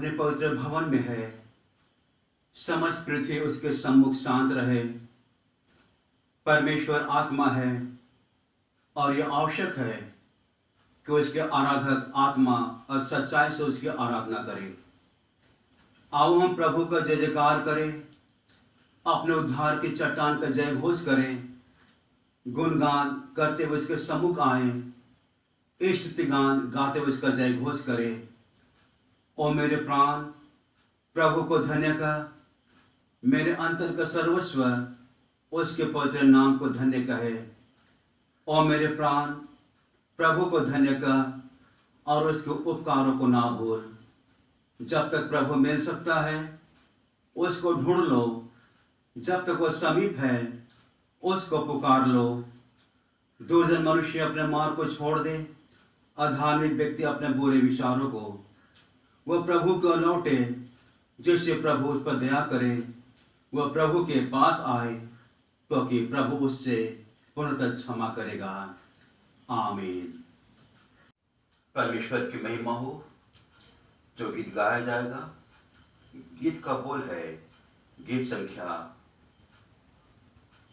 अपने पवित्र भवन में है। समस्त पृथ्वी उसके सम्मुख शांत रहे। परमेश्वर आत्मा है और यह आवश्यक है कि उसके आराधक आत्मा और सच्चाई से उसकी आराधना करें। आओ हम प्रभु का जय जयकार करें, अपने उद्धार की चट्टान का जय घोष करें, गुणगान करते हुए उसके सम्मुख आए, स्तुति गान गाते हुए उसका जय घोष करें। ओ मेरे प्राण प्रभु को धन्य कर, मेरे अंतर का सर्वस्व उसके पवित्र नाम को धन्य कहे। ओ मेरे प्राण प्रभु को धन्य कर और उसके उपकारों को ना भूल। जब तक प्रभु मिल सकता है उसको ढूंढ लो, जब तक वह समीप है उसको पुकार लो। दुर्जन मनुष्य अपने मार्ग को छोड़ दे, अधार्मिक व्यक्ति अपने बुरे विचारों को वह प्रभु को लौटे। जिससे प्रभु उस पर दया करे वह प्रभु के पास आए, क्योंकि प्रभु उससे पूर्णतः क्षमा करेगा। आमीन। परमेश्वर की महिमा हो। जो गीत गाया जाएगा, गीत का बोल है गीत संख्या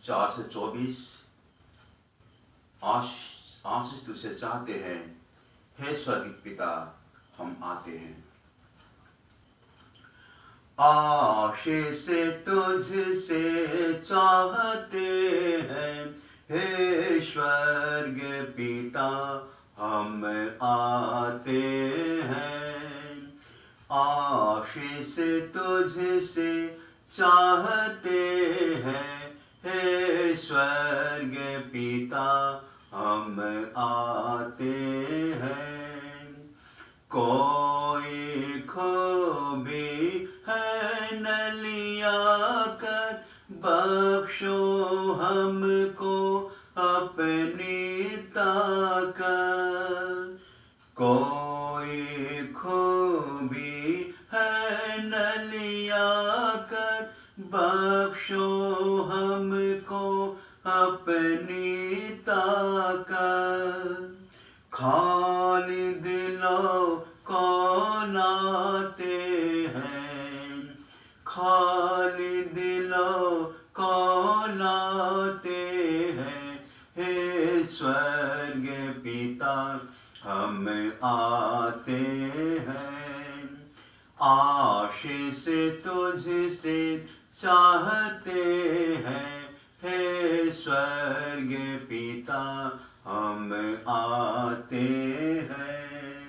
424। आशीष तुझसे चाहते हैं, हे स्वर्गीय पिता हम आते हैं। आशीष तुझसे चाहते हैं, हे स्वर्गीय पिता हम आते हैं। आशीष तुझसे चाहते हैं, हे स्वर्गीय पिता हम आते हैं। कोई खूबी है न लिया कर, बख्शो हमको अपनी ताकत। कोई खूबी है न लिया कर, बख्शो हमको अपनी ताकत। खाली दिलों को लाते हैं, खाली दिलों को लाते हैं, हे स्वर्गीय पिता हम आते हैं। आशीष तुझसे चाहते हैं, हे स्वर्गीय पिता हम आते हैं।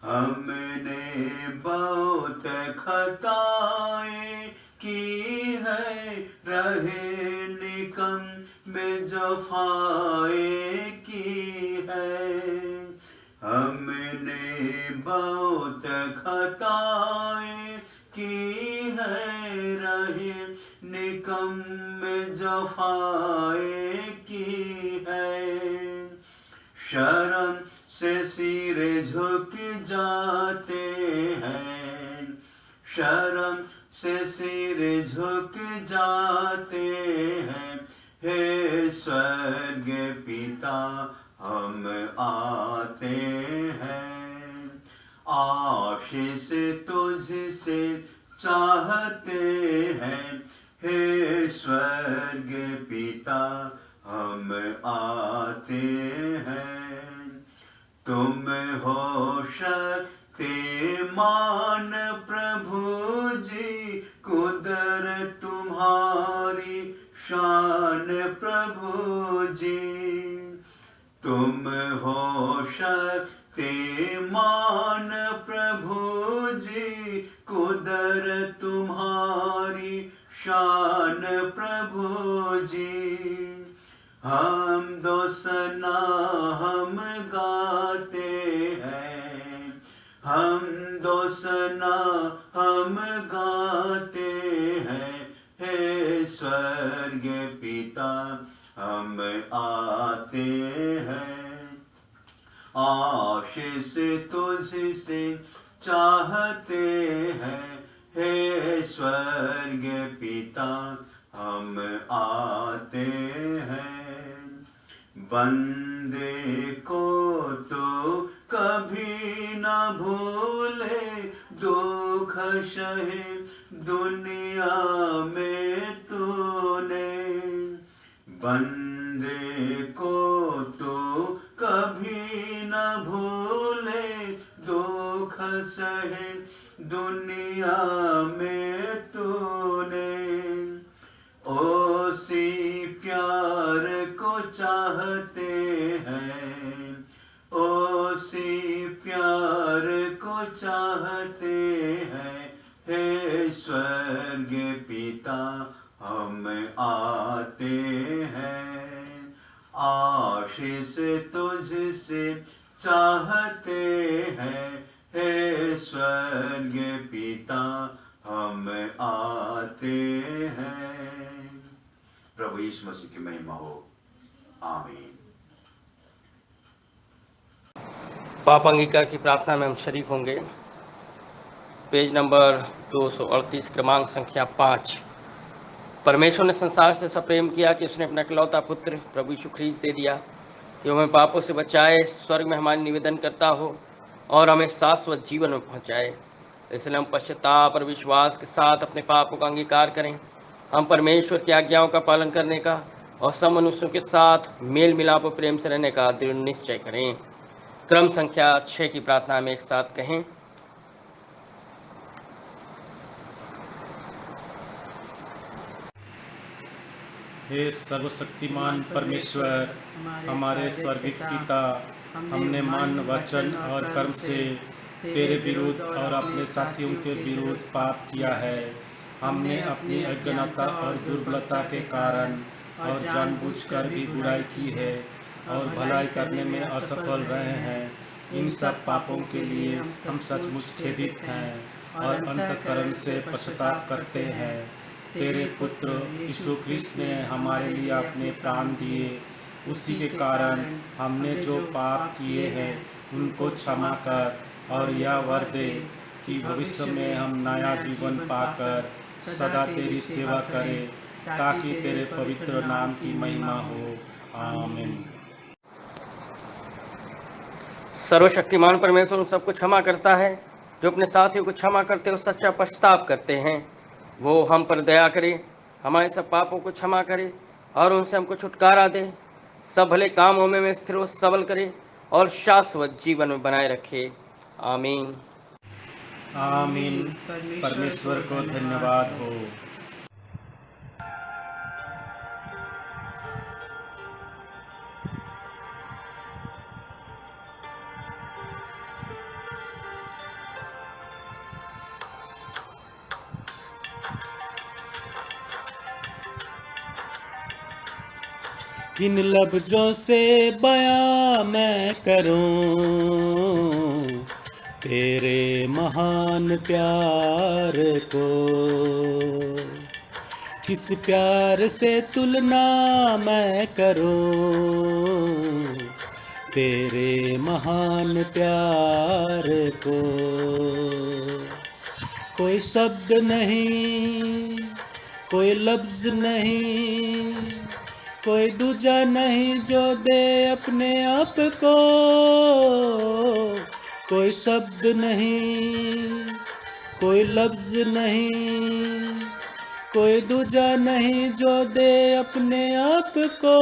हमने बहुत खताएं की है, रहे निकम में जफाएं की है। हमने बहुत खताएं की है, रहे निकम में जफाएं की है। शर्म से सिर झुक जाते हैं, शर्म से सिर झुक जाते हैं, हे स्वर्गीय पिता हम आते हैं। आशीष तुझसे चाहते हैं, हे स्वर्गीय पिता हम आते हैं। तुम हो शक्तिमान प्रभु जी, कुदरत तुम्हारी शान प्रभु जी। तुम हो शक्तिमान प्रभु जी, कुदरत तुम्हारी शान प्रभु जी। हम दोसना हम गाते हैं, हम दोसना हम गाते हैं, हे स्वर्गीय पिता हम आते हैं। आशीष तुझसे चाहते हैं, हे स्वर्गीय पिता हम आते हैं। बंदे को तो कभी न भूले, दो सहे दुनिया में तूने, बंदे को तो कभी न भूले, दुख सहे दुनिया में तूने। उसी प्यार को चाहते हैं, उसी प्यार को चाहते हैं। हे स्वर्गीय पिता हम आते हैं, आशीष तुझसे चाहते हैं। हे स्वर्गीय पिता हम आते हैं। प्रभु यीशु मसीह की महिमा हो। आमीन। पाप अंगीकार की प्रार्थना में हम शरीक होंगे। पेज नंबर 238, क्रमांक संख्या 5। परमेश्वर ने संसार से ऐसा प्रेम किया कि उसने अपना इकलौता पुत्र प्रभु यीशु ख्रीस्त दे दिया कि हमें पापों से बचाए, स्वर्ग में हमारी निवेदन करता हो और हमें शाश्वत जीवन में पहुंचाए। इसलिए हम पश्चाताप और विश्वास के साथ अपने पापों का अंगीकार करें। हम परमेश्वर की आज्ञाओं का पालन करने का और सब मनुष्यों के साथ मेल मिलाप और प्रेम से रहने का दृढ़ निश्चय करें। क्रम संख्या 6 की प्रार्थना में एक साथ कहें। हे सर्वशक्तिमान परमेश्वर, हमारे स्वर्गीय पिता, हमने मन, वचन और कर्म से तेरे विरुद्ध और अपने साथियों के विरुद्ध पाप किया है। हमने अपनी अज्ञानता और दुर्बलता के कारण और जानबूझकर भी बुराई की है और भलाई करने में असफल रहे हैं। इन सब पापों के लिए हम सचमुच खेदित हैं और अंतःकरण से पश्चाताप करते हैं। तेरे पुत्र यीशु ख्रीस्त ने हमारे लिए अपने प्राण दिए, उसी के कारण हमने जो पाप किए हैं उनको क्षमा कर और यह वर दे कि भविष्य में हम नया जीवन पाकर सदा तेरी सेवा करें, ताकि तेरे पवित्र नाम की महिमा हो। आमीन। सर्वशक्तिमान परमेश्वर उन सबको क्षमा करता है जो अपने साथियों को क्षमा करते और सच्चा पश्चाताप करते हैं। वो हम पर दया करे, हमारे सब पापों को क्षमा करे और उनसे हमको छुटकारा दे, सब भले कामों में स्थिर और सबल करे और शाश्वत जीवन में बनाए रखे। आमीन। आमीन। परमेश्वर को धन्यवाद हो। किन लफ्जों से बयां मैं करूं तेरे महान प्यार को, किस प्यार से तुलना मैं करूं तेरे महान प्यार को। कोई शब्द नहीं, कोई लफ्ज नहीं, कोई दूजा नहीं जो दे अपने आप को। कोई शब्द नहीं, कोई लफ्ज नहीं, कोई दूजा नहीं जो दे अपने आप को।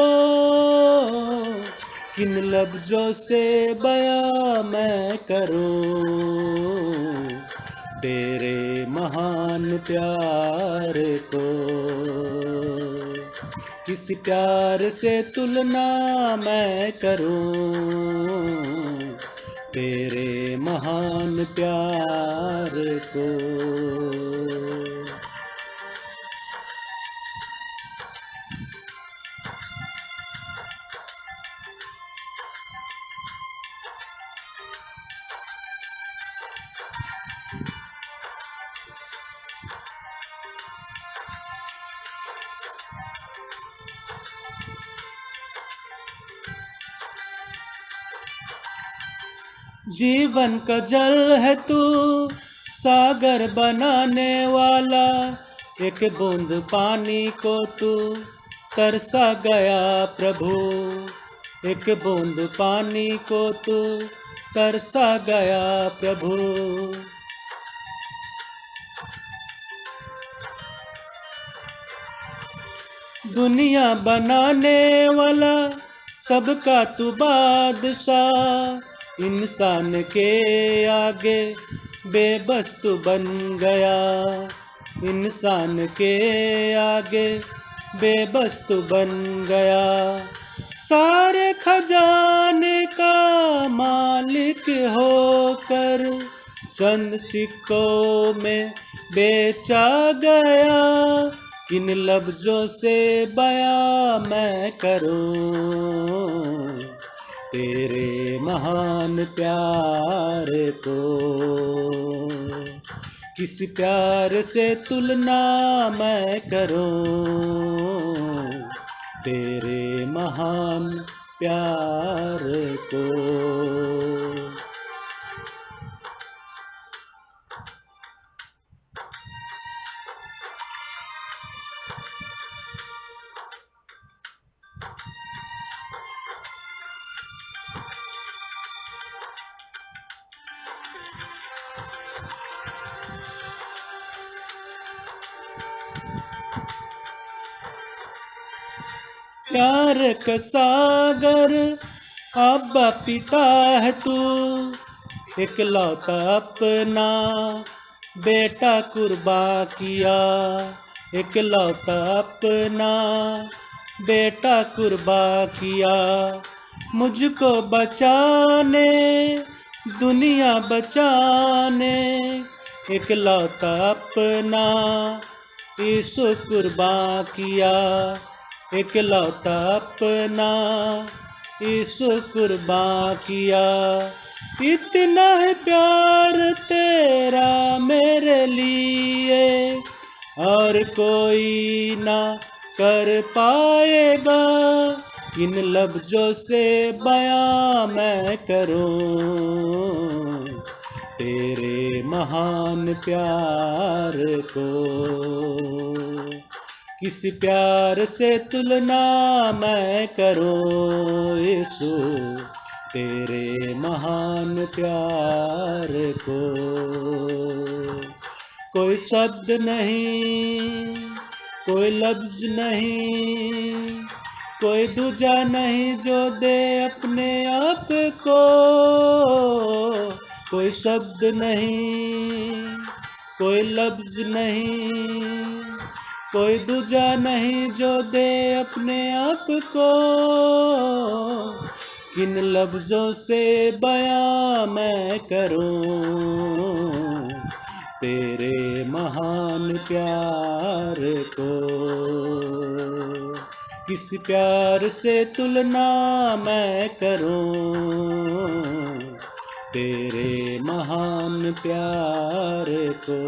किन लफ्जों से बयां मैं करूं तेरे महान प्यार को, किस प्यार से तुलना मैं करूं तेरे महान प्यार को। जीवन का जल है तू, सागर बनाने वाला, एक बूंद पानी को तू तरसा गया प्रभु, एक बूंद पानी को तू तरसा गया प्रभु। दुनिया बनाने वाला सबका तू बादशाह, इंसान के आगे बेबस तू बन गया, इंसान के आगे बेबस तू बन गया। सारे खजाने का मालिक होकर चंद सिक्कों में बेचा गया, किन लफ्जों से बयां मैं करूं तेरे महान प्यार को, किस प्यार से तुलना मैं करूं तेरे महान प्यार को। प्यार का सागर अब्बा पिता है तू, इकलौता अपना बेटा कुर्बान किया, इकलौता अपना बेटा कुर्बान किया। मुझको बचाने दुनिया बचाने इकलौता अपना यीशु कुर्बान किया, इकलौता अपना यीशु कुर्बान किया। इतना है प्यार तेरा मेरे लिए और कोई ना कर पाएगा, इन लफ्जों से बयां मैं करूं तेरे महान प्यार को, किस प्यार से तुलना मैं करूं यीशु तेरे महान प्यार को। कोई शब्द नहीं, कोई लफ्ज नहीं, कोई दूजा नहीं जो दे अपने आप को, कोई शब्द नहीं, कोई लफ्ज नहीं, कोई दूजा नहीं जो दे अपने आप को, किन लफ्जों से बयां मैं करूं तेरे महान प्यार को, किस प्यार से तुलना मैं करूं तेरे महान प्यार को,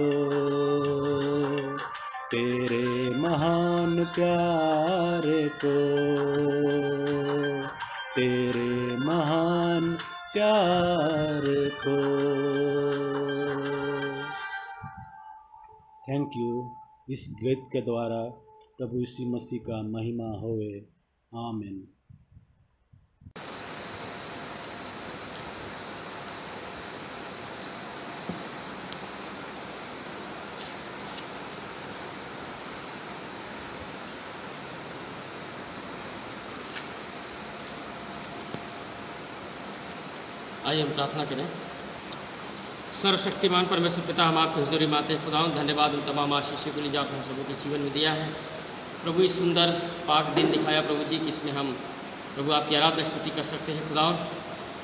तेरे महान प्यार को, तेरे महान प्यार को। Thank you. इस गीत के द्वारा प्रभु यीशु मसीह का महिमा होवे। आमीन। आइए हम प्रार्थना करें। सर्वशक्तिमान परमेश्वर पिता, हम आपकी हुजूरी में आते हैं। खुदावंद धन्यवाद उन तमाम आशीषों के लिए जो आपने हम सबों के जीवन में दिया है। प्रभु इस सुंदर पाक दिन दिखाया प्रभु जी कि इसमें हम प्रभु आपकी आराधना स्तुति कर सकते हैं। खुदावंद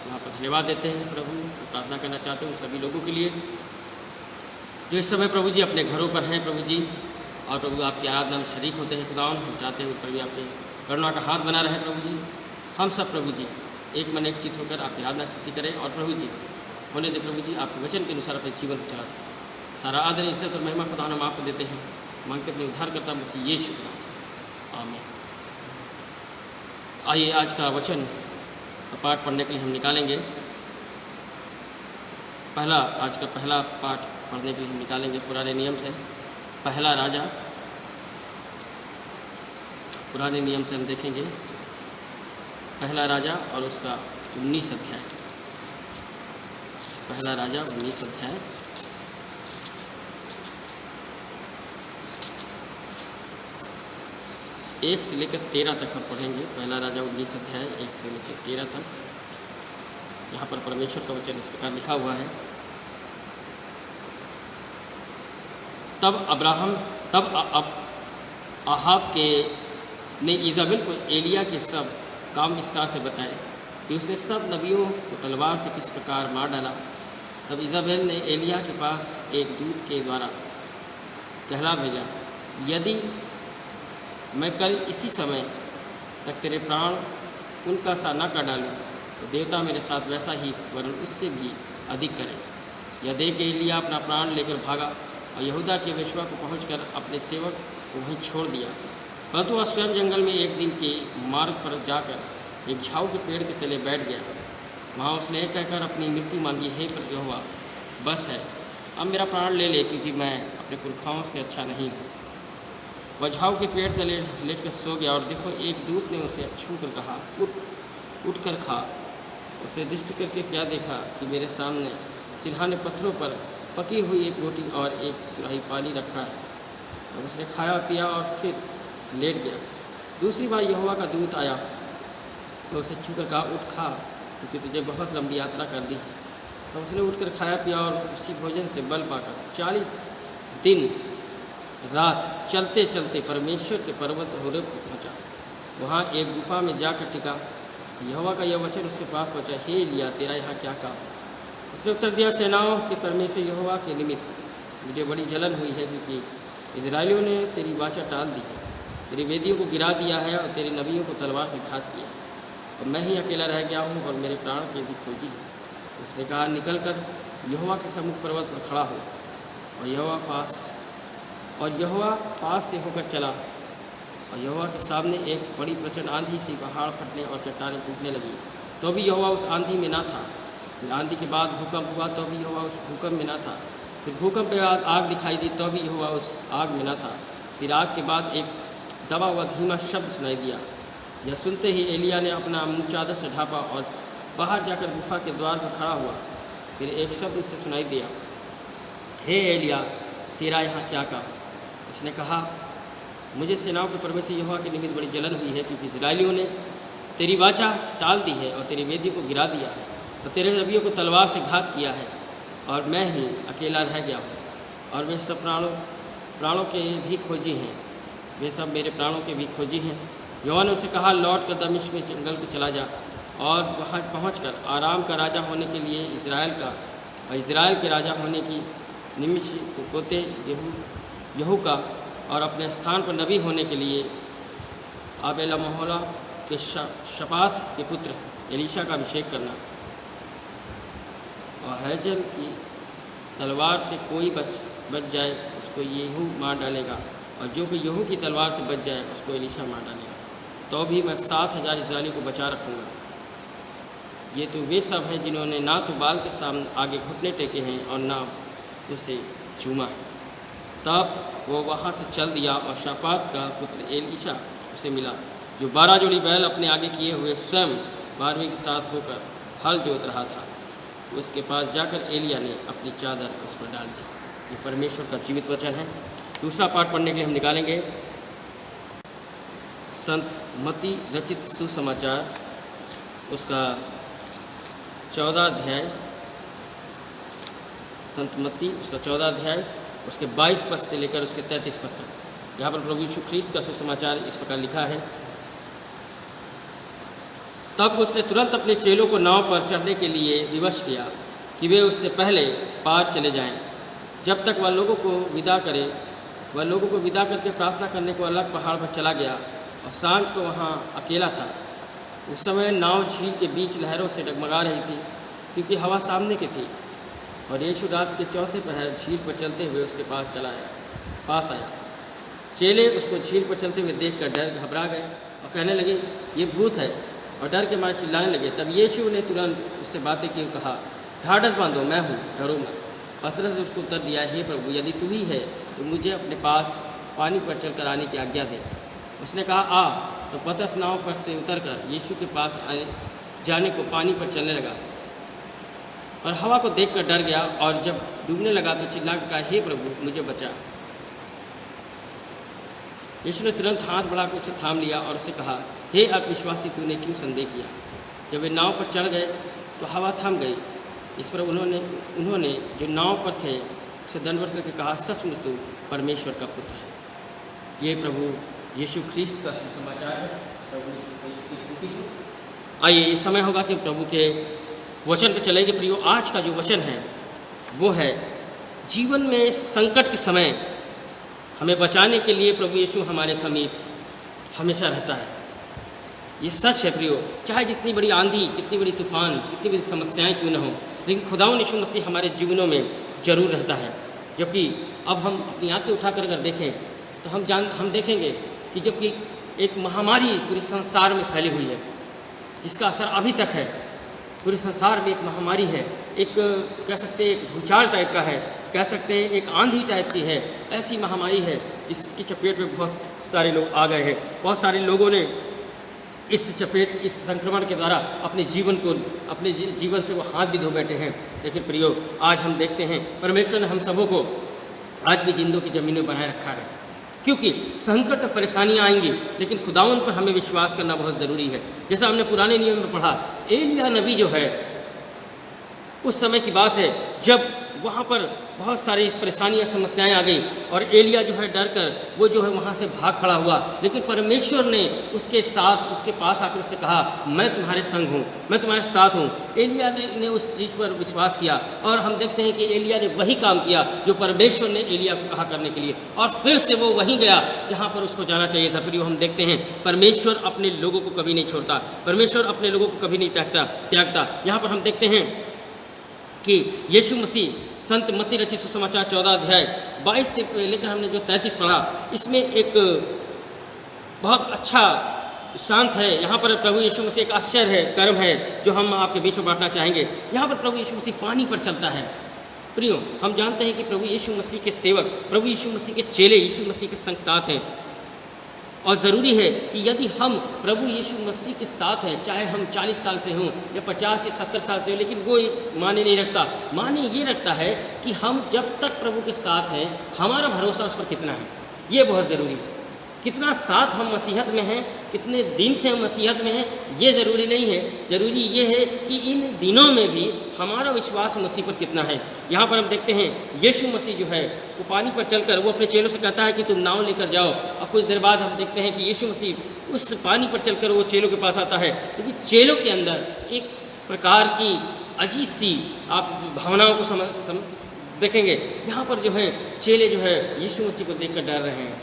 यहाँ पर धन्यवाद देते हैं। प्रभु प्रार्थना करना चाहते हैं उन सभी लोगों के लिए जो इस समय प्रभु जी अपने घरों पर हैं प्रभु जी, और प्रभु आपकी आराधना में शरीक होते हैं। खुदावंद हम चाहते हैं प्रभु आपके करुणा का हाथ बना रहे प्रभु जी। हम सब प्रभु जी एक मन एक चित होकर आपकी आराधना स्तुति करें और प्रभु जी होने दे प्रभु जी आपके वचन के अनुसार अपने जीवन को चला सकें। सारा आदर इज्जत और महिमा खुदा हम आपको देते हैं, मांगते अपने उद्धार करता मसीह यीशु के नाम से, आमीन। आइए आज का वचन का पाठ पढ़ने के लिए हम निकालेंगे। आज का पहला पाठ पढ़ने के लिए हम निकालेंगे पुराने नियम से पहला राजा। पुराने नियम से हम देखेंगे पहला राजा और उसका 19 अध्याय। पहला राजा 19 अध्याय। 1 से लेकर 13 तक हम पढ़ेंगे। पहला राजा 19 अध्याय 1 से लेकर 13 तक। यहाँ पर परमेश्वर का वचन इस प्रकार लिखा हुआ है। तब अहाब ने ईज़ाबेल को एलिया के सब काम विस्तार से बताए कि उसने सब नबियों को तलवार से किस प्रकार मार डाला। तब ईज़ाबेल ने एलिया के पास एक दूत के द्वारा कहला भेजा, यदि मैं कल इसी समय तक तेरे प्राण उनका सा न कर डालूँ तो देवता मेरे साथ वैसा ही वरन उससे भी अधिक करें। यह देख के एलिया अपना प्राण लेकर भागा और यहूदा के वेश्वा को पहुंचकर अपने सेवक को वहीं छोड़ दिया। परंतु वह स्वयं जंगल में एक दिन के मार्ग पर जाकर एक झाऊ के पेड़ के तले बैठ गया। वहाँ उसने कहकर अपनी मृत्यु मांगी, हे यहोवा, बस है, अब मेरा प्राण ले ले, क्योंकि मैं अपने पुरखाओं से अच्छा नहीं हूँ। वह झाऊ के पेड़ तले लेट कर सो गया और देखो एक दूत ने उसे छू कर कहा, उठ कर खा। उसे दृष्टि करके क्या देखा कि मेरे सामने सिरहाने पत्थरों पर पकी हुई एक रोटी और एक सुराही पानी रखा है। अब उसने खाया पिया और फिर लेट गया। दूसरी बार यहोवा का दूत आया तो उसे छू कर कहा, उठ खा, क्योंकि तुझे बहुत लंबी यात्रा कर दी। तो उसने उठकर खाया पिया और उसी भोजन से बल पाकर 40 दिन रात चलते चलते परमेश्वर के पर्वत होरेब को पहुँचा। वहाँ एक गुफा में जाकर टिका। यहोवा का यह वचन उसके पास पहुँचा, हे एलिया, तेरा यहाँ क्या काम? उसने उत्तर दिया, सेनाओं के परमेश्वर यहोवा के निमित्त मुझे बड़ी जलन हुई है, क्योंकि इजराइलियों ने तेरी वाचा टाल दी है, तेरी वेदियों को गिरा दिया है और तेरे नबियों को तलवार से घात किया, और मैं ही अकेला रह गया हूँ और मेरे प्राण के भी खोजी हैं। उसने कहा, निकल कर यहोवा के सम्मुख पर्वत पर खड़ा हो। और यहोवा पास से होकर चला, और यहोवा के सामने एक बड़ी प्रचंड आंधी सी पहाड़ फटने और चट्टानें टूटने लगी। तो भी यहोवा उस आंधी में ना था। फिर आंधी के बाद भूकंप हुआ, तो भी यहोवा उस भूकंप में ना था। फिर भूकंप के बाद आग दिखाई दी, तो भी यहोवा उस आग में ना था। फिर आग के बाद एक दबा हुआ धीमा शब्द सुनाई दिया। यह सुनते ही एलिया ने अपना मुँह चादर से ढाँपा और बाहर जाकर गुफा के द्वार पर खड़ा हुआ। फिर एक शब्द उसे सुनाई दिया, हे एलिया, तेरा यहाँ क्या काम? उसने कहा, मुझे सेनाओं के परमेश्वर यहोवा के निमित्त बड़ी जलन हुई है, क्योंकि इजराइलियों ने तेरी वाचा टाल दी है और तेरी वेदी को गिरा दिया है और तेरे नबियों को तलवार से घात किया है, और मैं ही अकेला रह गया हूँ। और वे सब प्राणों के भी खोजी हैं, वे सब मेरे प्राणों के भी खोजी हैं। यहोवा ने उससे कहा, लौट कर दमिश्क में जंगल को चला जा और वहाँ पहुँचकर आराम का राजा होने के लिए इज़राइल के राजा होने की निमिष को पोते यहू का और अपने स्थान पर नबी होने के लिए आबेला मोहला के शपात के पुत्र एलीशा का अभिषेक करना। और हैजल की तलवार से कोई बच जाए उसको यहू मार डालेगा, और जो कोई यहू की तलवार से बच जाए उसको एलीशा मार डालेगा। तो भी मैं 7000 इस्राएली को बचा रखूँगा। ये तो वे सब हैं जिन्होंने ना तो बाल के सामने आगे घुटने टेके हैं और ना उसे चूमा है। तब वो वहाँ से चल दिया और शापात का पुत्र एलीशा उसे मिला, जो 12 जोड़ी बैल अपने आगे किए हुए स्वयं 12वें के साथ होकर हल जोत रहा था। उसके पास जाकर एलिया ने अपनी चादर उस पर डाल दी। ये परमेश्वर का जीवित वचन है। दूसरा पाठ पढ़ने के लिए हम निकालेंगे संत मत्ती रचित सुसमाचार, उसका 14 अध्याय, संत मत्ती उसका 14 अध्याय, उसके 22 पद से लेकर उसके 33 पद तक। यहाँ पर प्रभु यीशु ख्रीस्त का सुसमाचार इस प्रकार लिखा है, तब उसने तुरंत अपने चेलों को नाव पर चढ़ने के लिए विवश किया कि वे उससे पहले पार चले जाएं, जब तक वह लोगों को विदा करे। वह लोगों को विदा करके प्रार्थना करने को अलग पहाड़ पर चला गया और सांझ को वहाँ अकेला था। उस समय नाव झील के बीच लहरों से डगमगा रही थी, क्योंकि हवा सामने की थी। और यीशु रात के चौथे पहर झील पर चलते हुए उसके पास आया। चेले उसको झील पर चलते हुए देखकर डर घबरा गए और कहने लगे, ये भूत है, और डर के मारे चिल्लाने लगे। तब यीशु ने तुरंत उससे बातें की और कहा, ढाढ़स बांधो, मैं हूँ, डरो मत। पतरस ने उसको उत्तर दिया, हे प्रभु, यदि तू ही है तो मुझे अपने पास पानी पर चलकर आने की आज्ञा दे। उसने कहा, आ। तो पतरस नाव पर से उतरकर यीशु के पास जाने को पानी पर चलने लगा और हवा को देखकर डर गया, और जब डूबने लगा तो चिल्लाकर कहा, हे प्रभु, मुझे बचा। यीशु ने तुरंत हाथ बढ़ाकर उसे थाम लिया और उसे कहा, हे अविश्वासी, तूने क्यों संदेह किया? जब वे नाव पर चढ़ गए तो हवा थम गई। इस पर उन्होंने जो नाव पर थे उसे दंडवत करके कहा, सचमुच तू परमेश्वर का पुत्र है। ये प्रभु यीशु ख्रीस्त का सुसमाचार है। प्रभु यीशु ख्रीस्त की। आइए, ये समय होगा कि प्रभु के वचन पर चलेंगे। प्रियो, आज का जो वचन है वो है, जीवन में संकट के समय हमें बचाने के लिए प्रभु यीशु हमारे समीप हमेशा रहता है। ये सच है प्रियो, चाहे जितनी बड़ी आंधी, कितनी बड़ी तूफान, कितनी बड़ी समस्याएं क्यों न हो, लेकिन खुदावंद यीशु मसीह हमारे जीवनों में जरूर रहता है। जबकि अब हम अपनी आंखें उठाकर अगर देखें तो हम देखेंगे कि जबकि एक महामारी पूरे संसार में फैली हुई है, जिसका असर अभी तक है। पूरे संसार में एक महामारी है, एक कह सकते हैं एक भूचाल टाइप का है, कह सकते हैं एक आंधी टाइप की है। ऐसी महामारी है जिसकी चपेट में बहुत सारे लोग आ गए हैं। बहुत सारे लोगों ने इस संक्रमण के द्वारा अपने जीवन से वो हाथ भी धो बैठे हैं। लेकिन प्रियो, आज हम देखते हैं परमेश्वर ने हम सबों को आज भी जिंदों की ज़मीन में बनाए रखा है, क्योंकि संकट और परेशानियाँ आएंगी, लेकिन खुदावंद पर हमें विश्वास करना बहुत ज़रूरी है। जैसा हमने पुराने नियम में पढ़ा, एलिया नबी जो है, उस समय की बात है जब वहाँ पर बहुत सारी परेशानियाँ, समस्याएं आ गई और एलिया जो है डर कर वो जो है वहाँ से भाग खड़ा हुआ। लेकिन परमेश्वर ने उसके पास आकर उससे कहा, मैं तुम्हारे संग हूँ, मैं तुम्हारे साथ हूँ। एलिया ने उस चीज़ पर विश्वास किया और हम देखते हैं कि एलिया ने वही काम किया जो परमेश्वर ने एलिया को कहा करने के लिए, और फिर से वो वहीं गया जहाँ पर उसको जाना चाहिए था। प्रियो, हम देखते हैं परमेश्वर अपने लोगों को कभी नहीं छोड़ता, परमेश्वर अपने लोगों को कभी नहीं त्यागता। यहाँ पर हम देखते हैं कि यीशु मसीह संत मत्ती रचित सुसमाचार 14 अध्याय 22 से लेकर हमने जो 33 पढ़ा, इसमें एक बहुत अच्छा शांत है। यहाँ पर प्रभु यीशु मसीह एक आश्चर्य है, कर्म है जो हम आपके बीच में बांटना चाहेंगे। यहाँ पर प्रभु यीशु मसीह पानी पर चलता है। प्रियो, हम जानते हैं कि प्रभु यीशु मसीह के सेवक, प्रभु यीशु मसीह के चेले यीशु मसीह के संग साथ हैं, और ज़रूरी है कि यदि हम प्रभु यीशु मसीह के साथ हैं, चाहे हम 40 साल से हों या 50 या 70 साल से हों, लेकिन वो माने नहीं रखता। माने ये रखता है कि हम जब तक प्रभु के साथ हैं, हमारा भरोसा उस पर कितना है, ये बहुत ज़रूरी है। कितना साथ हम मसीहत में हैं, कितने दिन से हम मसीहत में हैं, ये ज़रूरी नहीं है। ज़रूरी ये है कि इन दिनों में भी हमारा विश्वास मसीह पर कितना है। यहाँ पर हम देखते हैं यीशु मसीह जो है वो पानी पर चलकर वो अपने चेलों से कहता है कि तुम नाव लेकर जाओ, और कुछ देर बाद हम देखते हैं कि यीशु मसीह उस पानी पर चलकर वो चेलों के पास आता है, क्योंकि चेलों के अंदर एक प्रकार की अजीब सी आप भावनाओं को देखेंगे। यहाँ पर जो है चेले जो है यीशु मसीह को देखकर डर रहे हैं,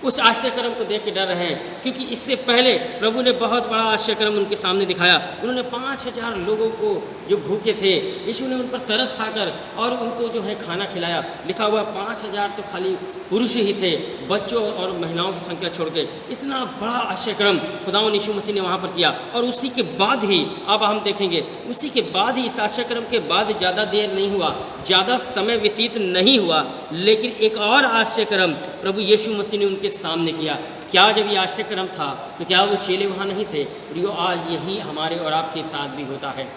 उस आश्चर्यक्रम को देख के डर रहे हैं, क्योंकि इससे पहले प्रभु ने बहुत बड़ा आश्चर्यक्रम उनके सामने दिखाया। उन्होंने 5000 लोगों को जो भूखे थे, यीशु ने उन पर तरस खाकर और उनको जो है खाना खिलाया। लिखा हुआ 5000 तो खाली पुरुष ही थे, बच्चों और महिलाओं की संख्या छोड़ के। इतना बड़ा आश्चर्यक्रम खुदावंद यीशु मसीह ने वहाँ पर किया। और उसी के बाद ही अब हम देखेंगे, उसी के बाद ही, इस आश्चर्यक्रम के बाद ज़्यादा देर नहीं हुआ, ज़्यादा समय व्यतीत नहीं हुआ, लेकिन एक और आश्चर्यक्रम प्रभु यीशु मसीह ने उनके सामने किया। क्या जब ये आश्चर्यक्रम था तो क्या वो चेले वहाँ नहीं थे? प्रियो, आज यही हमारे और आपके साथ भी होता है।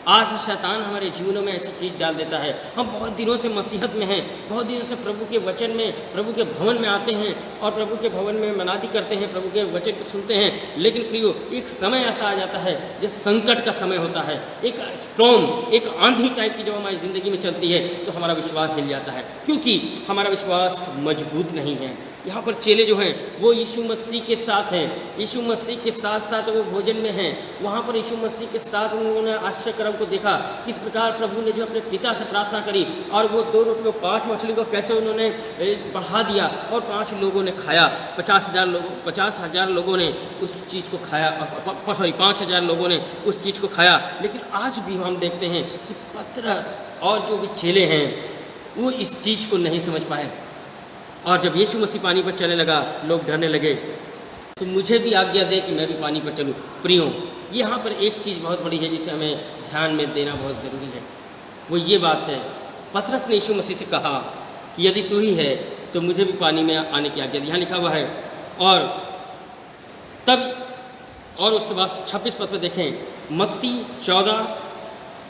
आज शैतान हमारे जीवनों में ऐसी चीज़ डाल देता है। हम बहुत दिनों से मसीहत में हैं, बहुत दिनों से प्रभु के वचन में, प्रभु के भवन में आते हैं और प्रभु के भवन में मनादी करते हैं, प्रभु के वचन को सुनते हैं। लेकिन प्रियो, एक समय ऐसा आ जाता है जब संकट का समय होता है, एक स्टॉर्म, एक आंधी टाइप की जब हमारी ज़िंदगी में चलती है तो हमारा विश्वास हिल जाता है, क्योंकि हमारा विश्वास मजबूत नहीं है। यहाँ पर चेले जो हैं वो यीशु मसीह के साथ हैं, यीशु मसीह के साथ साथ वो भोजन में हैं। वहाँ पर यीशु मसीह के साथ उन्होंने आश्चर्यक्रम को देखा, किस प्रकार प्रभु ने जो अपने पिता से प्रार्थना करी और वो 2 रोटी और 5 मछली को कैसे उन्होंने बढ़ा दिया और 5 लोगों ने खाया। 50,000 लोगों ने उस चीज़ को खाया, 5,000 लोगों ने उस चीज़ को खाया। लेकिन आज भी हम देखते हैं कि पतरस और जो भी चेले हैं वो इस चीज़ को नहीं समझ पाए, और जब यीशु मसीह पानी पर चलने लगा, लोग डरने लगे। तो मुझे भी आज्ञा दे कि मैं भी पानी पर चलूँ। प्रियो, यहाँ पर एक चीज़ बहुत बड़ी है जिसे हमें ध्यान में देना बहुत ज़रूरी है। वो ये बात है, पतरस ने यीशु मसीह से कहा कि यदि तू ही है तो मुझे भी पानी में आने की आज्ञा दी। यहाँ लिखा हुआ है, और उसके बाद 26 पद पर देखें, मत्ती 14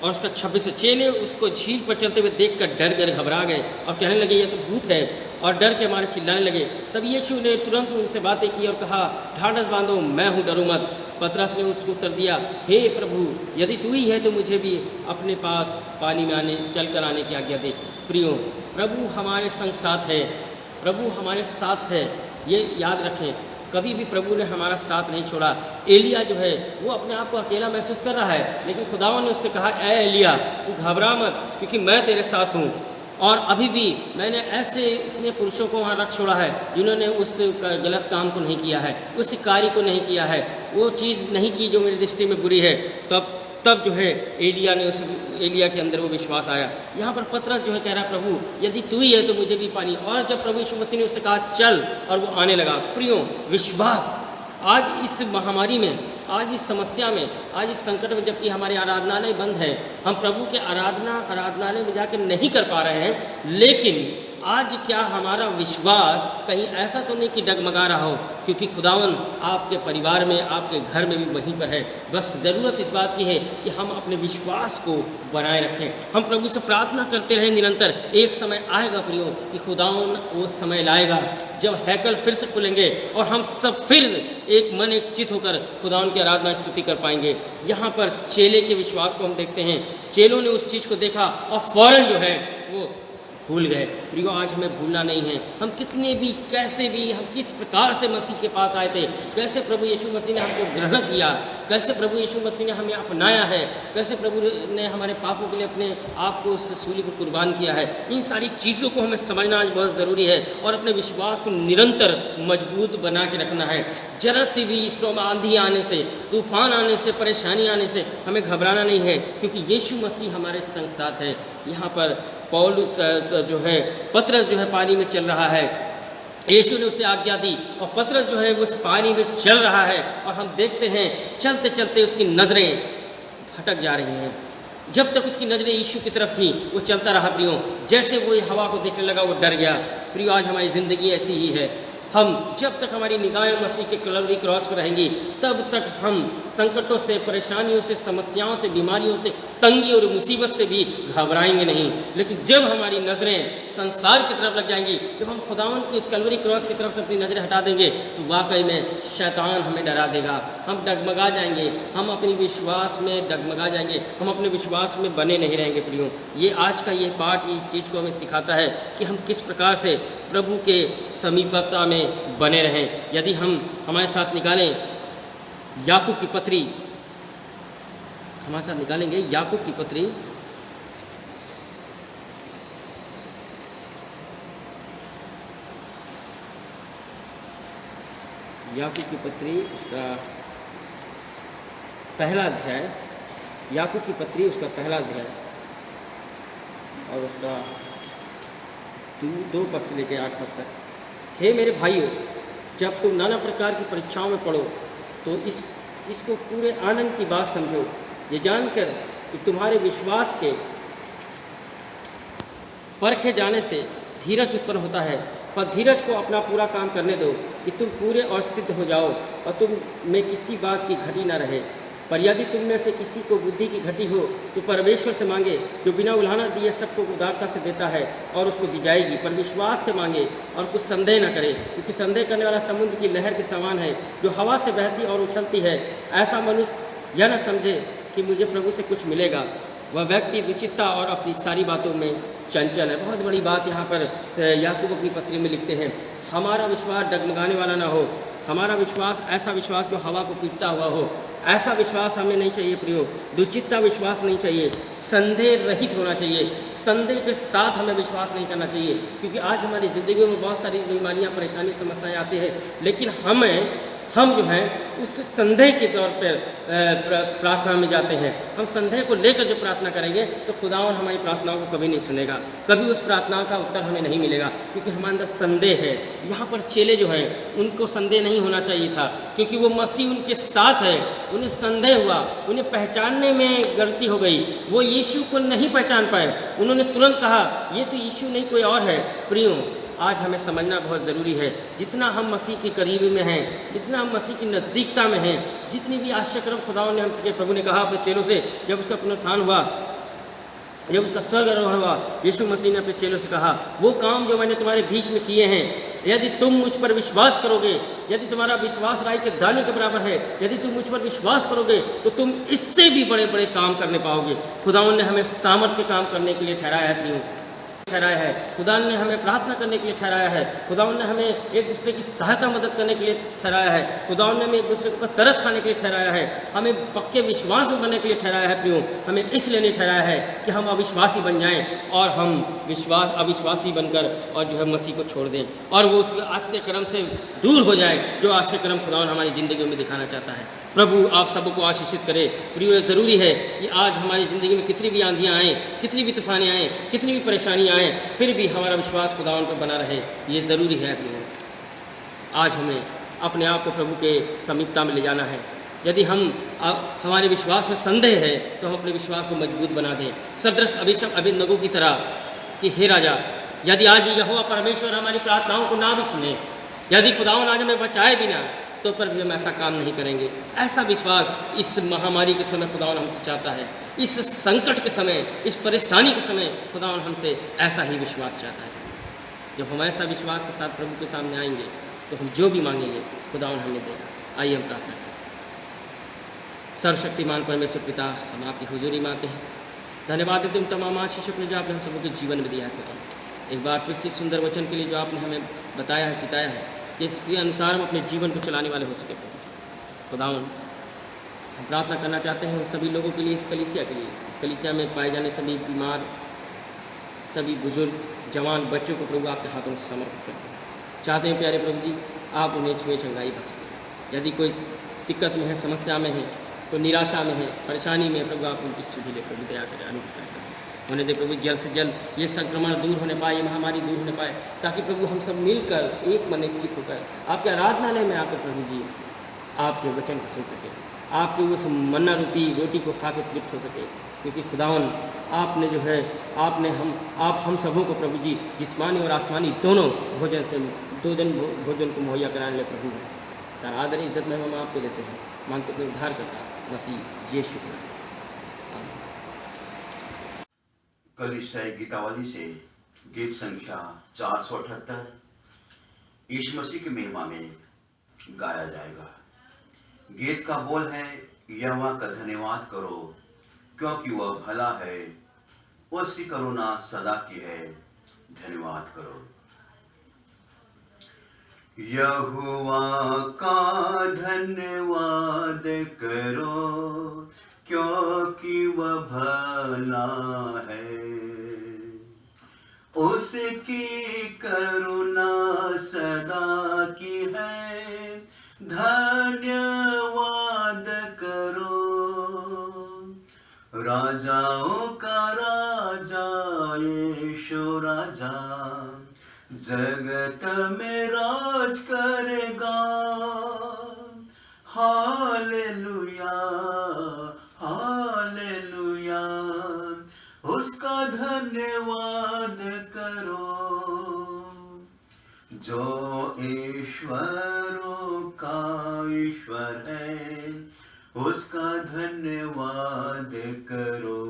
और उसका 26 से। चेले उसको झील पर चलते हुए देखकर डर गए, घबरा गए और कहने लगे ये तो भूत है। और डर के मारे चिल्लाने लगे। तब यीशु ने तुरंत उनसे बातें की और कहा, ढाढ़स बांधो, मैं हूँ, डरो मत। पतरस ने उसको उत्तर दिया, हे प्रभु, यदि तू ही है तो मुझे भी अपने पास पानी में चल कर आने की आज्ञा दे। प्रियो, प्रभु हमारे संग साथ है, प्रभु हमारे साथ है, ये याद रखें। कभी भी प्रभु ने हमारा साथ नहीं छोड़ा। एलिया जो है वो अपने आप को अकेला महसूस कर रहा है, लेकिन खुदावन ने उससे कहा, ए एलिया, तू घबरा मत, क्योंकि मैं तेरे साथ हूँ। और अभी भी मैंने ऐसे इतने पुरुषों को वहाँ रख छोड़ा है जिन्होंने उस गलत काम को नहीं किया है, उस कार्य को नहीं किया है, वो चीज़ नहीं की जो मेरी दृष्टि में बुरी है। तब जो है एलिया के अंदर वो विश्वास आया। यहाँ पर पतरस जो है कह रहा है, प्रभु यदि तू ही है तो मुझे भी पानी। और जब प्रभु यीशु मसीह ने उससे कहा चल, और वो आने लगा। प्रियो, विश्वास आज इस महामारी में, आज इस समस्या में, आज इस संकट में, जबकि हमारे आराधनालय बंद है, हम प्रभु के आराधनालय में जाकर नहीं कर पा रहे हैं, लेकिन आज क्या हमारा विश्वास कहीं ऐसा तो नहीं कि डगमगा रहा हो, क्योंकि खुदावन आपके परिवार में, आपके घर में भी वहीं पर है। बस ज़रूरत इस बात की है कि हम अपने विश्वास को बनाए रखें, हम प्रभु से प्रार्थना करते रहें निरंतर। एक समय आएगा प्रियो कि खुदावन वो समय लाएगा जब हैकल फिर से खुलेंगे और हम सब फिर एक मन एक चित होकर खुदावन की आराधना स्तुति कर पाएंगे। यहाँ पर चेले के विश्वास को हम देखते हैं। चेलों ने उस चीज़ को देखा और फौरन जो है वो भूल गए। प्रियो, आज हमें भूलना नहीं है। हम कितने भी, कैसे भी, हम किस प्रकार से मसीह के पास आए थे, कैसे प्रभु यीशु मसीह ने हमको ग्रहण किया, कैसे प्रभु यीशु मसीह ने हमें अपनाया है, कैसे प्रभु ने हमारे पापों के लिए अपने आप को उस सूली पर कुर्बान किया है। इन सारी चीज़ों को हमें समझना आज बहुत ज़रूरी है और अपने विश्वास को निरंतर मजबूत बना के रखना है। जरा सी भी इसको आंधी आने से, तूफान आने से, परेशानी आने से हमें घबराना नहीं है, क्योंकि यीशु मसीह हमारे संग साथ है। यहाँ पर पौलुस जो है, पतरस जो है पानी में चल रहा है, यीशु ने उसे आज्ञा दी और पतरस जो है उस पानी में चल रहा है, और हम देखते हैं चलते चलते उसकी नज़रें भटक जा रही हैं। जब तक उसकी नज़रें यीशु की तरफ थी वो चलता रहा। प्रियो, जैसे वो हवा को देखने लगा वो डर गया। प्रियो, आज हमारी ज़िंदगी ऐसी ही है। हम जब तक हमारी निगाहें मसीह के कलवरी क्रॉस पर रहेंगी, तब तक हम संकटों से, परेशानियों से, समस्याओं से, बीमारियों से, तंगी और मुसीबत से भी घबराएंगे नहीं। लेकिन जब हमारी नज़रें संसार की तरफ लग जाएंगी, जब हम खुदावन की उस कलवरी क्रॉस की तरफ से अपनी नज़रें हटा देंगे, तो वाकई में शैतान हमें डरा देगा। हम डगमगा जाएंगे, हम अपने विश्वास में डगमगा जाएंगे, हम अपने विश्वास में बने नहीं रहेंगे। प्रियो, ये आज का ये पाठ इस चीज़ को हमें सिखाता है कि हम किस प्रकार से प्रभु के समीपता में बने रहें। यदि हम हमारे साथ निकालें याकूब की पत्री, हमारे साथ निकालेंगे याकूब की पत्री, याकूब की पत्री उसका पहला अध्याय, याकूब की पत्री उसका पहला अध्याय और उसका 2 पद से लेकर 8 पद तक। हे मेरे भाइयों, जब तुम नाना प्रकार की परीक्षाओं में पढ़ो तो इसको पूरे आनंद की बात समझो, ये जानकर कि तुम्हारे विश्वास के परखे जाने से धीरज उत्पन्न होता है। पर धीरज को अपना पूरा काम करने दो कि तुम पूरे और सिद्ध हो जाओ और तुम में किसी बात की घटी न रहे। पर यदि तुम में से किसी को बुद्धि की घटी हो तो परमेश्वर से मांगे, जो बिना उलाहना दिए सबको उदारता से देता है और उसको दी जाएगी। पर विश्वास से मांगे और कुछ संदेह न करे, क्योंकि संदेह करने वाला समुद्र की लहर के समान है, जो हवा से बहती और उछलती है। ऐसा मनुष्य यह न समझे कि मुझे प्रभु से कुछ मिलेगा। वह व्यक्ति दुचित्ता और अपनी सारी बातों में चंचल है। बहुत बड़ी बात यहाँ पर याकूब अपनी पत्री में लिखते हैं। हमारा विश्वास डगमगाने वाला ना हो, हमारा विश्वास ऐसा विश्वास जो हवा को पीटता हुआ हो, ऐसा विश्वास हमें नहीं चाहिए प्रियो। दुचित्ता विश्वास नहीं चाहिए, संदेह रहित होना चाहिए, संदेह के साथ हमें विश्वास नहीं करना चाहिए, क्योंकि आज हमारी ज़िंदगी में बहुत सारी बीमारियां, परेशानी, समस्याएं आती हैं, लेकिन हम जो हैं उस संदेह के तौर पर प्रार्थना में जाते हैं। हम संदेह को लेकर जो प्रार्थना करेंगे तो खुदावन हमारी प्रार्थनाओं को कभी नहीं सुनेगा, कभी उस प्रार्थनाओं का उत्तर हमें नहीं मिलेगा, क्योंकि हमारे अंदर संदेह है। यहाँ पर चेले जो हैं उनको संदेह नहीं होना चाहिए था, क्योंकि वो मसीह उनके साथ है। उन्हें संदेह हुआ, उन्हें पहचानने में गलती हो गई, वो यीशु को नहीं पहचान पाए। उन्होंने तुरंत कहा ये तो यीशु नहीं कोई और है। प्रियो, आज हमें समझना बहुत ज़रूरी है, जितना हम मसीह के करीब में हैं, जितना हम मसीह की नज़दीकता में हैं, जितनी भी आश्चर्यक्रम खुदाओं ने हमसे, प्रभु ने कहा अपने चेलों से जब उसका पुनरुत्थान हुआ, जब उसका स्वर्गारोहण हुआ, यीशु मसीह ने अपने चेलों से कहा, वो काम जो मैंने तुम्हारे बीच में किए हैं, यदि तुम मुझ पर विश्वास करोगे, यदि तुम्हारा विश्वास राई के दाने के बराबर है, यदि तुम मुझ पर विश्वास करोगे तो तुम इससे भी बड़े बड़े काम करने पाओगे। खुदावंद ने हमें सामर्थ के काम करने के लिए ठहराया है, प्रियो ठहराया है। खुदा ने हमें प्रार्थना करने के लिए ठहराया है। खुदावंद ने हमें एक दूसरे की सहायता मदद करने के लिए ठहराया है। खुदावंद ने हमें एक दूसरे को तरस खाने के लिए ठहराया है। हमें पक्के विश्वास में बनने के लिए ठहराया है। प्रियो, हमें इसलिए नहीं ठहराया है कि हम अविश्वासी बन जाएं और हम अविश्वासी बनकर और जो है मसीह को छोड़ दें और वो उस आश्चर्य कर्म से दूर हो जाए जो आश्चर्य कर्म खुदावंद हमारी ज़िंदगी में दिखाना चाहता है। प्रभु आप सबको आशीषित करे। प्रियो, ये ज़रूरी है कि आज हमारी ज़िंदगी में कितनी भी आंधियाँ आएँ, कितनी भी तूफानें आएँ, कितनी भी परेशानियाँ आएँ, फिर भी हमारा विश्वास खुदावंद पर बना रहे। ये ज़रूरी है। प्रियो, आज हमें अपने आप को प्रभु के समीपता में ले जाना है। यदि हमारे विश्वास में संदेह है तो हम अपने विश्वास को मजबूत बना दें, सदृश अभिनगों की तरह कि हे राजा, यदि आज यहोवा परमेश्वर हमारी प्रार्थनाओं को ना भी सुने, यदि खुदावंद आज हमें बचाए भी ना, तो पर भी हम ऐसा काम नहीं करेंगे। ऐसा विश्वास इस महामारी के समय खुदावंद हमसे चाहता है। इस संकट के समय, इस परेशानी के समय खुदावंद हमसे ऐसा ही विश्वास चाहता है। जब हम ऐसा विश्वास के साथ प्रभु के सामने आएंगे तो हम जो भी मांगेंगे खुदावंद हमें देगा। आइए हम प्रार्थना करें। सर्वशक्तिमान परमेश्वर पिता, हम आपकी हुजूरी में आते हैं। धन्यवाद देते हैं तमाम आशीषों के लिए जो आपने हम सबके जीवन में दिया है। खुदा, एक बार फिर से सुंदर वचन के लिए जो आपने हमें बताया है, चिताया है, कि इसके अनुसार हम अपने जीवन को चलाने वाले हो सके। खुदावंद, हम प्रार्थना करना चाहते हैं उन सभी लोगों के लिए, इस कलीसिया के लिए, इस कलीसिया में पाए जाने सभी बीमार, सभी बुजुर्ग, जवान बच्चों को प्रभु आपके हाथों में समर्पित करते हैं। चाहते हैं प्यारे प्रभु जी, आप उन्हें छुए चंगाई बख्श दें। यदि कोई दिक्कत में है, समस्या में है, कोई निराशा में है, परेशानी में, प्रभु आप उनकी सुधि ले प्रभु, दया करें, अनुग्रह करें। होने दे प्रभु, जल्द से जल्द ये संक्रमण दूर होने पाए, ये महामारी दूर होने पाए, ताकि प्रभु हम सब मिलकर एक मन एक चित होकर आपके आराधनालय में आकर प्रभु जी आपके वचन को सुन सके, आपके उस मन्ना रूपी रोटी को खा के तृप्त हो सके। क्योंकि खुदावंद, आपने जो है आप हम सबों को प्रभु जी जिस्मानी और आसमानी दोनों भोजन से भोजन को मुहैया कराने लगे। प्रभु सारा आदर इज्जत में हम आपको देते हैं, मांगते हुए उद्धार करता मसीह यीशु के नाम से। कलीसियाई गीतावली से गीत संख्या 478 यीशु मसीह की महिमा में गाया जाएगा। गीत का बोल है, यहोवा का धन्यवाद करो क्योंकि वह भला है, उसकी करुणा सदा की है, धन्यवाद करो। यहोवा का धन्यवाद करो क्योंकि वह भला है, उसकी करुणा सदा की है, धन्यवाद करो। राजाओं का राजा यीशु राजा जगत में राज करेगा। हालेलुया हालेलुया, उसका धन्यवाद करो। जो ईश्वरों का ईश्वर है, उसका धन्यवाद करो।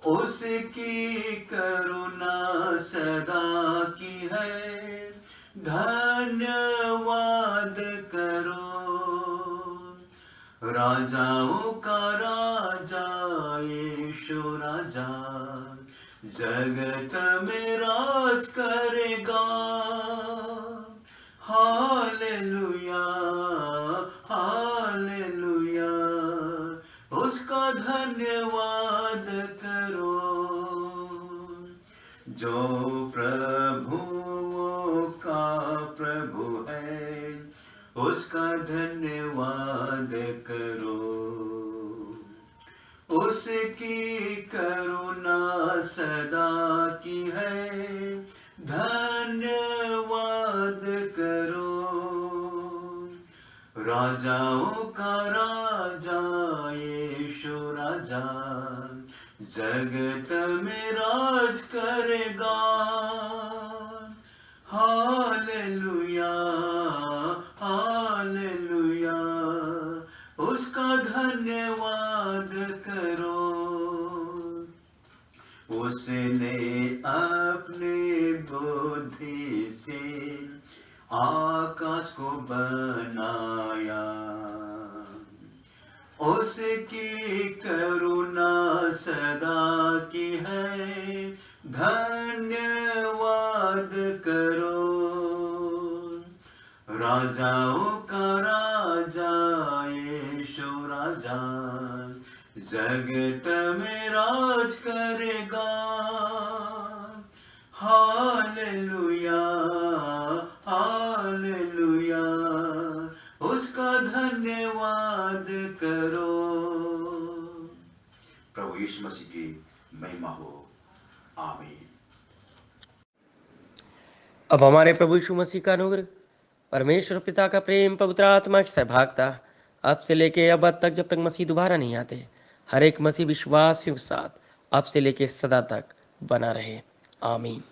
उसकी करुणा सदा की है, धन्यवाद करो। राजाओं का राजा यीशु राजा जगत में राज करेगा। हालेलुया हालेलुया, उसका धन्यवाद करो। जो प्रभुओं का प्रभु है, उसका धन्यवाद करो। उसकी करुणा सदा की है, धन्यवाद करो। राजाओं का राजा यीशु राजा जगत में राज करेगा। हालेलुया हालेलुया, उसका धन्यवाद करो। उसने अपने बुद्धि से आकाश को बनाया, उसकी करुणा सदा की है, धन्यवाद करो। राजाओं का राजा यीशु राजा जगत में राज करेगा। हालेलुया हालेलुया, उसका धन्यवाद करो। प्रभु यीशु मसीह की महिमा हो, आमीन। अब हमारे प्रभु यीशु मसीह का अनुग्रह, परमेश्वर पिता का प्रेम, पवित्र आत्मा की सहभागिता अब से लेके अब तक, जब तक मसीह दोबारा नहीं आते, हर एक मसीह विश्वासियों के साथ अब से लेके सदा तक बना रहे। आमीन।